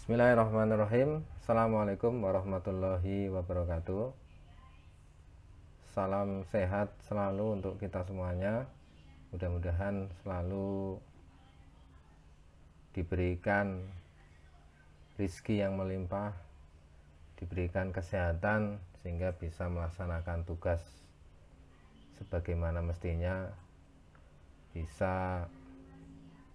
Bismillahirrahmanirrahim. Assalamualaikum warahmatullahi wabarakatuh. Salam sehat selalu untuk kita semuanya. Mudah-mudahan selalu diberikan rizki yang melimpah, diberikan kesehatan sehingga bisa melaksanakan tugas sebagaimana mestinya, bisa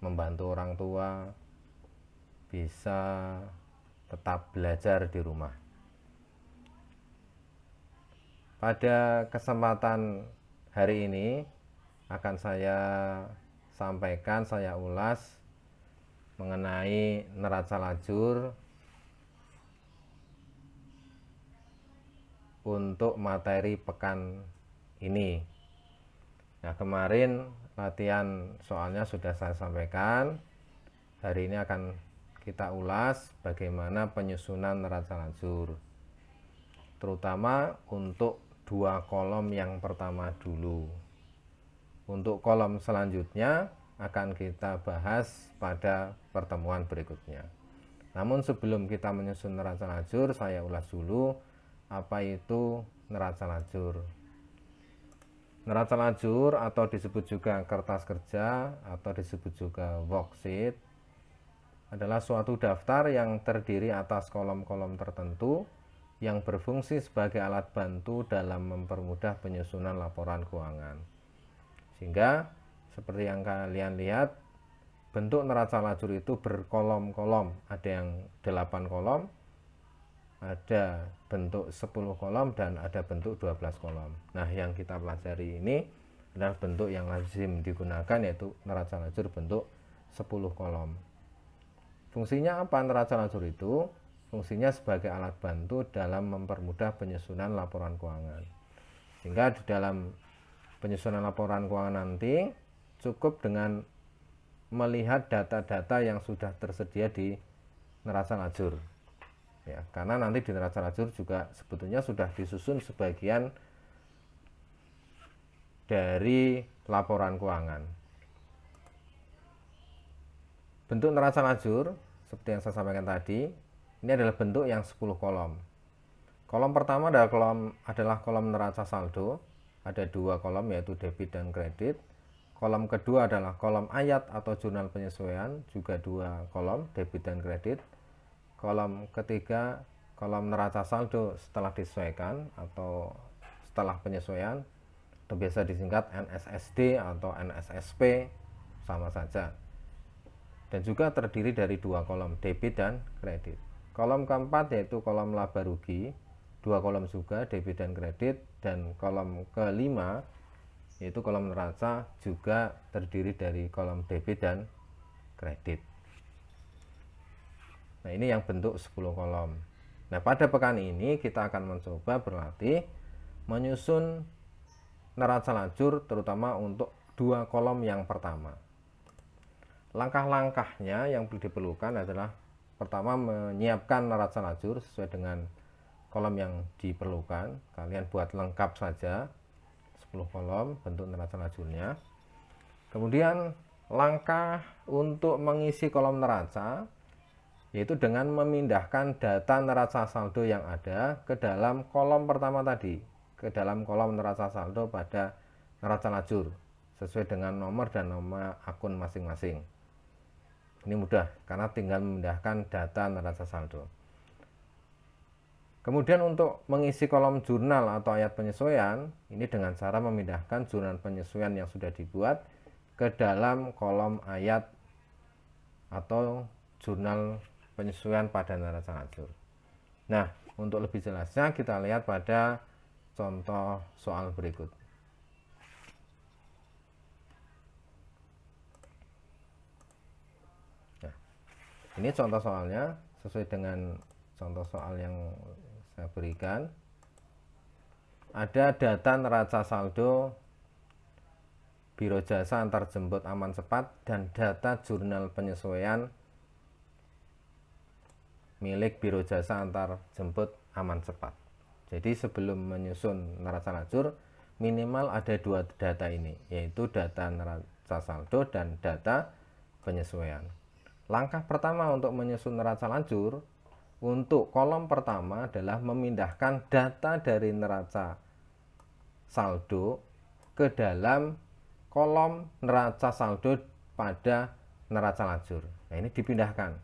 membantu orang tua, bisa tetap belajar di rumah. Pada kesempatan hari ini akan saya sampaikan, saya ulas mengenai neraca lajur untuk materi pekan ini. Nah, kemarin latihan soalnya sudah saya sampaikan. Hari ini akan kita ulas bagaimana penyusunan neraca lajur, terutama untuk dua kolom yang pertama dulu. Untuk kolom selanjutnya akan kita bahas pada pertemuan berikutnya. Namun sebelum kita menyusun neraca lajur, saya ulas dulu apa itu neraca lajur. Neraca lajur atau disebut juga kertas kerja atau disebut juga worksheet adalah suatu daftar yang terdiri atas kolom-kolom tertentu yang berfungsi sebagai alat bantu dalam mempermudah penyusunan laporan keuangan. Sehingga seperti yang kalian lihat, bentuk neraca lajur itu berkolom-kolom, ada yang 8 kolom, ada bentuk 10 kolom, dan ada bentuk 12 kolom. Nah, yang kita pelajari ini adalah bentuk yang lazim digunakan, yaitu neraca lajur bentuk 10 kolom. Fungsinya apa neraca lajur itu? Fungsinya sebagai alat bantu dalam mempermudah penyusunan laporan keuangan. Sehingga di dalam penyusunan laporan keuangan nanti cukup dengan melihat data-data yang sudah tersedia di neraca lajur. Ya, karena nanti di neraca lajur juga sebetulnya sudah disusun sebagian dari laporan keuangan. Bentuk neraca lajur seperti yang saya sampaikan tadi, ini adalah bentuk yang 10 kolom. Kolom pertama adalah kolom neraca saldo, ada 2 kolom yaitu debit dan kredit. Kolom kedua adalah kolom ayat atau jurnal penyesuaian, juga 2 kolom debit dan kredit. Kolom ketiga kolom neraca saldo setelah disesuaikan atau setelah penyesuaian, atau biasa disingkat NSSD atau NSSP, sama saja. Dan juga terdiri dari 2 kolom debit dan kredit. Kolom keempat yaitu kolom laba rugi, 2 kolom juga debit dan kredit. Dan kolom kelima yaitu kolom neraca juga terdiri dari kolom debit dan kredit. Nah, ini yang bentuk 10 kolom. Nah, pada pekan ini kita akan mencoba berlatih menyusun neraca lajur terutama untuk 2 kolom yang pertama. Langkah-langkahnya yang diperlukan adalah pertama menyiapkan neraca lajur sesuai dengan kolom yang diperlukan. Kalian buat lengkap saja 10 kolom bentuk neraca lajurnya. Kemudian langkah untuk mengisi kolom neraca yaitu dengan memindahkan data neraca saldo yang ada ke dalam kolom pertama tadi, ke dalam kolom neraca saldo pada neraca lajur sesuai dengan nomor dan nama akun masing-masing. Ini mudah karena tinggal memindahkan data neraca saldo. Kemudian untuk mengisi kolom jurnal atau ayat penyesuaian, ini dengan cara memindahkan jurnal penyesuaian yang sudah dibuat ke dalam kolom ayat atau jurnal penyesuaian pada neraca lajur. Nah, untuk lebih jelasnya kita lihat pada contoh soal berikut. Ini contoh soalnya sesuai dengan contoh soal yang saya berikan. Ada data neraca saldo Biro Jasa antar jemput aman cepat dan data jurnal penyesuaian milik Biro Jasa antar jemput aman cepat. Jadi sebelum menyusun neraca lajur minimal ada 2 data ini, yaitu data neraca saldo dan data penyesuaian. Langkah pertama untuk menyusun neraca lancur untuk kolom pertama adalah memindahkan data dari neraca saldo ke dalam kolom neraca saldo pada neraca lancur. Nah, ini dipindahkan.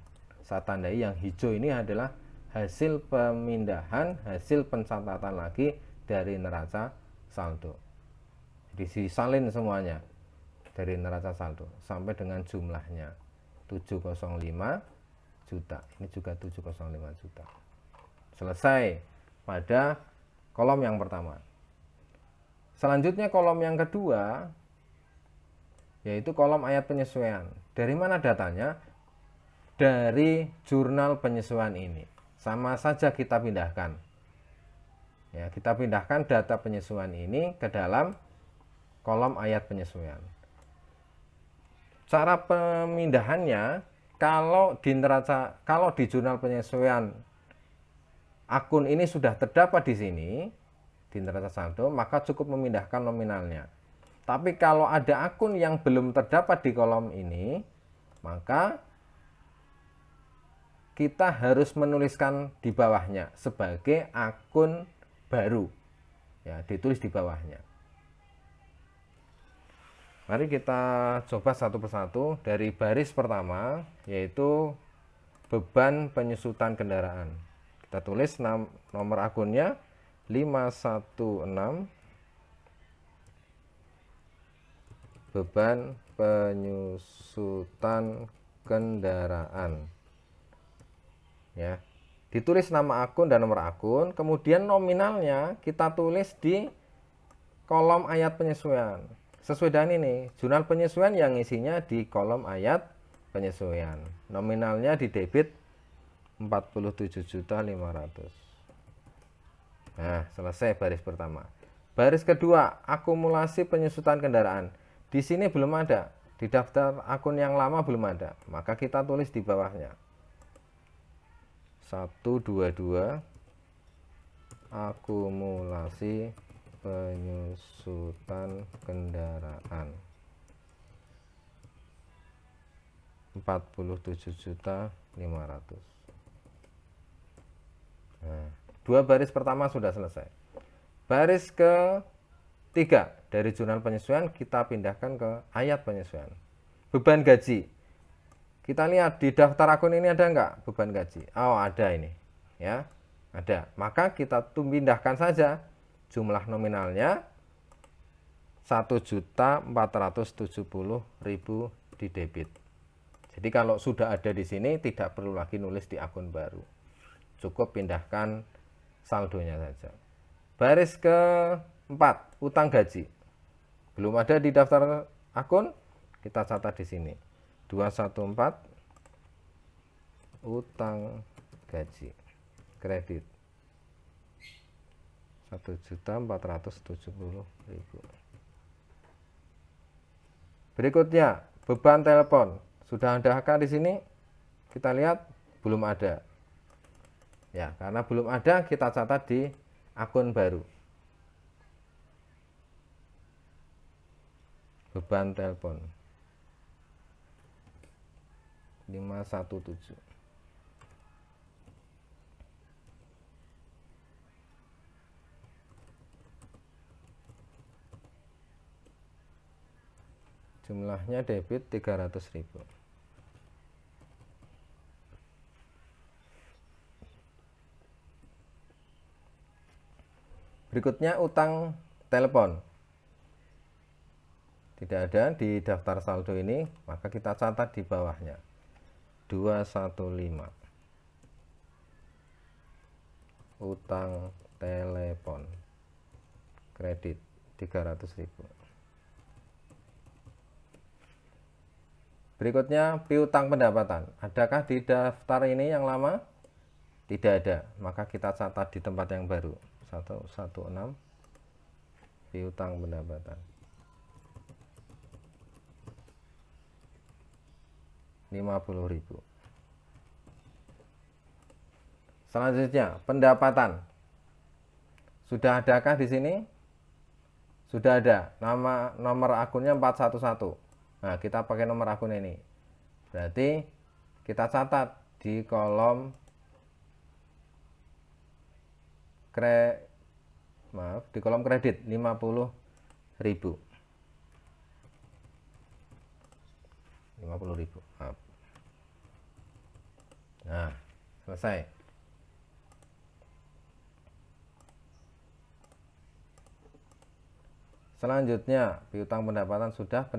Saya tandai yang hijau ini adalah hasil pemindahan, hasil pencatatan lagi dari neraca saldo. Jadi disalin semuanya dari neraca saldo sampai dengan jumlahnya 705 juta. Ini juga 705 juta. Selesai pada kolom yang pertama. Selanjutnya kolom yang kedua yaitu kolom ayat penyesuaian. Dari mana datanya? Dari jurnal penyesuaian ini. Sama saja kita pindahkan. Ya, kita pindahkan data penyesuaian ini ke dalam kolom ayat penyesuaian. Cara pemindahannya, kalau di jurnal penyesuaian akun ini sudah terdapat di sini di neraca saldo, maka cukup memindahkan nominalnya. Tapi kalau ada akun yang belum terdapat di kolom ini, maka kita harus menuliskan di bawahnya sebagai akun baru. Ya, ditulis di bawahnya. Mari kita coba satu persatu dari baris pertama, yaitu beban penyusutan kendaraan. Kita tulis nomor akunnya 516, beban penyusutan kendaraan. Ya, ditulis nama akun dan nomor akun, kemudian nominalnya kita tulis di kolom ayat penyesuaian. Sesuai dengan ini, jurnal penyesuaian yang isinya di kolom ayat penyesuaian. Nominalnya di debit 47.500.000. Nah, selesai baris pertama. Baris kedua, akumulasi penyusutan kendaraan. Di sini belum ada, di daftar akun yang lama belum ada, maka kita tulis di bawahnya 122 akumulasi penyusutan kendaraan 47.500.000. Nah, dua baris pertama sudah selesai. Baris ketiga dari jurnal penyesuaian kita pindahkan ke ayat penyesuaian. Beban gaji. Kita lihat di daftar akun ini ada enggak beban gaji? Oh, ada ini. Ya, ada. Maka kita pindahkan saja jumlah nominalnya 1.470.000 di debit. Jadi kalau sudah ada di sini tidak perlu lagi nulis di akun baru. Cukup pindahkan saldonya saja. Baris keempat, utang gaji. Belum ada di daftar akun, kita catat di sini. 214 utang gaji kredit 1.470.000. Berikutnya beban telepon. Sudah adakah di sini? Kita lihat belum ada. Ya, karena belum ada kita catat di akun baru. Beban telepon 517. Jumlahnya debit 300.000. Berikutnya utang telepon. Tidak ada di daftar saldo ini, maka kita catat di bawahnya 215 utang telepon kredit 300.000. Berikutnya piutang pendapatan. Adakah di daftar ini yang lama? Tidak ada, maka kita catat di tempat yang baru 116 piutang pendapatan 50.000. Selanjutnya pendapatan. Sudah adakah di sini? Sudah ada. Nomor akunnya 411. Nah, kita pakai nomor akun ini. Berarti kita catat di kolom kredit 50.000. 50.000. Maaf. Nah, selesai. Selanjutnya, piutang pendapatan sudah,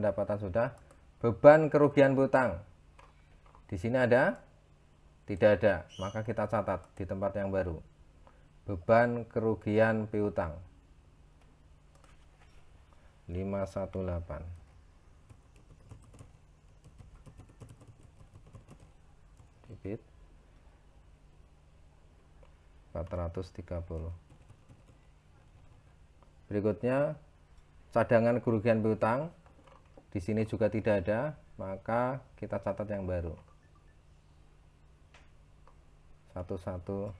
beban kerugian piutang. Di sini ada? Tidak ada, maka kita catat di tempat yang baru. Beban kerugian piutang 518. Debit 430. Berikutnya, cadangan kerugian piutang. Di sini juga tidak ada, maka kita catat yang baru. 113.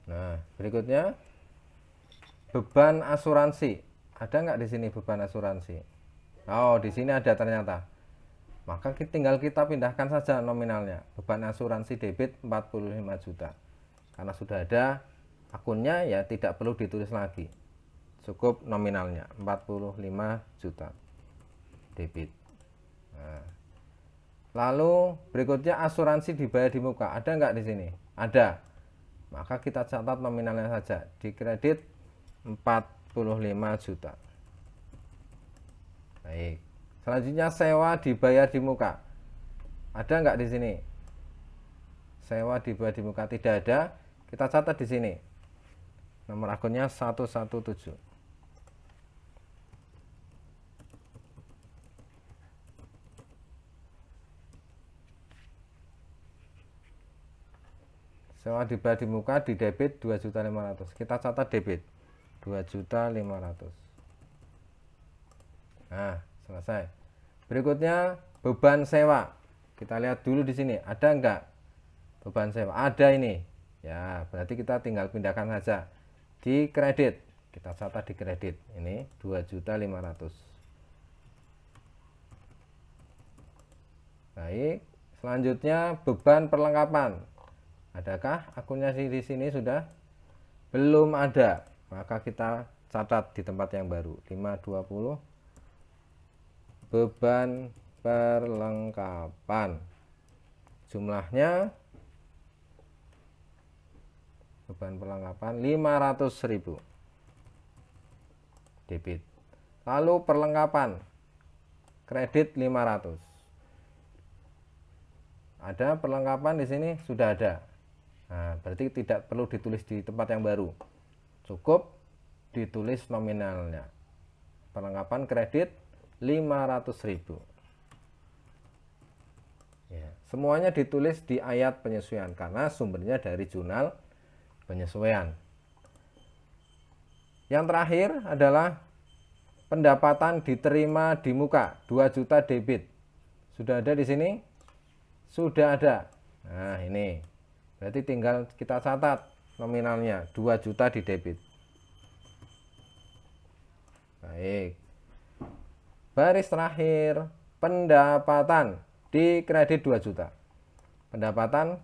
Nah, berikutnya beban asuransi. Ada nggak di sini beban asuransi? Oh, di sini ada ternyata. Maka tinggal kita pindahkan saja nominalnya. Beban asuransi debit 45 juta. Karena sudah ada akunnya, ya tidak perlu ditulis lagi. Cukup nominalnya 45 juta debit. Nah, lalu berikutnya asuransi dibayar di muka. Ada nggak di sini? Ada. Maka kita catat nominalnya saja. Di kredit 45 juta. Baik. Selanjutnya sewa dibayar di muka. Ada nggak di sini? Sewa dibayar di muka tidak ada. Kita catat di sini. Nomor akunnya 117. Sewa dibayar di muka di debit 2.500.000. Kita catat debit 2.500.000. Nah, selesai. Berikutnya beban sewa. Kita lihat dulu di sini, ada enggak beban sewa? Ada ini. Ya, berarti kita tinggal pindahkan saja di kredit. Kita catat di kredit. Ini 2.500.000. Baik, selanjutnya beban perlengkapan. Adakah akunnya di sini sudah? Belum ada. Maka kita catat di tempat yang baru. 520. Beban perlengkapan. Jumlahnya beban perlengkapan 500.000. Debit. Lalu perlengkapan kredit 500. Ada perlengkapan di sini sudah ada. Nah, berarti tidak perlu ditulis di tempat yang baru. Cukup ditulis nominalnya. Perlengkapan kredit 500.000. Ya, semuanya ditulis di ayat penyesuaian karena sumbernya dari jurnal penyesuaian. Yang terakhir adalah pendapatan diterima di muka 2 juta debit. Sudah ada di sini? Sudah ada. Nah, ini. Berarti tinggal kita catat nominalnya 2 juta di debit. Baik. Baris terakhir, pendapatan di kredit 2 juta. Pendapatan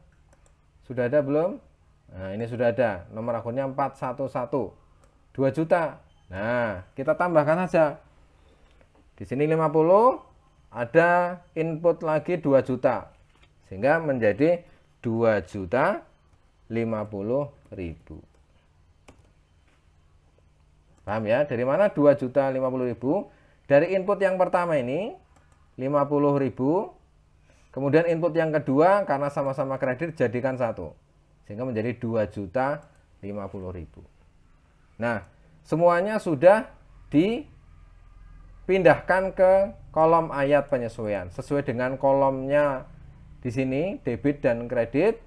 sudah ada belum? Nah, ini sudah ada. Nomor akunnya 411. 2 juta. Nah, kita tambahkan saja. Di sini 50, ada input lagi 2 juta. Sehingga menjadi 2.050.000. Paham ya? Dari mana 2.050.000? Dari input yang pertama ini 50.000. Kemudian input yang kedua karena sama-sama kredit jadikan 1. Sehingga menjadi 2.050.000. Nah, semuanya sudah dipindahkan ke kolom ayat penyesuaian sesuai dengan kolomnya. Di sini debit dan kredit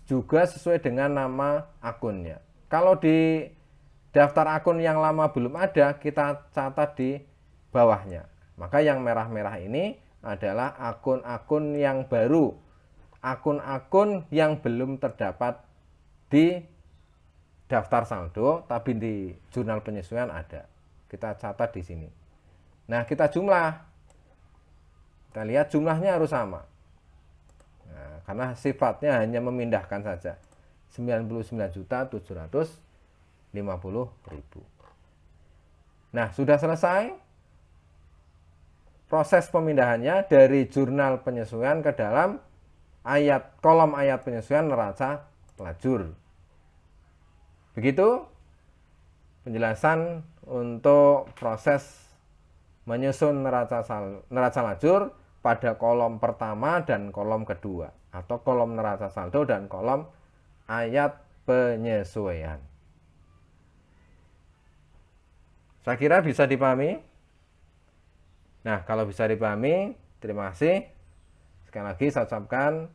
juga sesuai dengan nama akunnya. Kalau di daftar akun yang lama belum ada, kita catat di bawahnya. Maka yang merah-merah ini adalah akun-akun yang baru, akun-akun yang belum terdapat di daftar saldo tapi di jurnal penyesuaian ada. Kita catat di sini. Nah, kita jumlah. Kita lihat jumlahnya harus sama. Nah, karena sifatnya hanya memindahkan saja. 99.750.000. Nah, sudah selesai proses pemindahannya dari jurnal penyesuaian ke dalam kolom ayat penyesuaian neraca lajur. Begitu penjelasan untuk proses menyusun neraca lajur pada kolom pertama dan kolom kedua, atau kolom neraca saldo dan kolom ayat penyesuaian. Saya kira bisa dipahami. Nah, kalau bisa dipahami, terima kasih. Sekali lagi saya ucapkan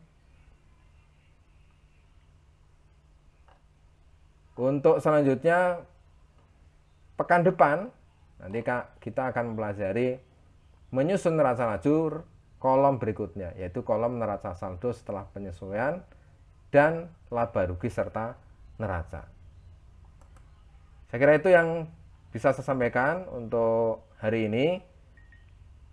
untuk selanjutnya pekan depan nanti kita akan mempelajari menyusun neraca lajur kolom berikutnya, yaitu kolom neraca saldo setelah penyesuaian dan laba rugi serta neraca. Saya kira itu yang bisa saya sampaikan untuk hari ini.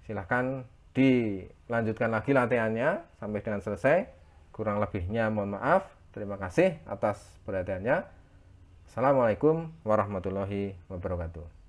Silahkan dilanjutkan lagi latihannya sampai dengan selesai. Kurang lebihnya mohon maaf. Terima kasih atas perhatiannya. Assalamualaikum warahmatullahi wabarakatuh.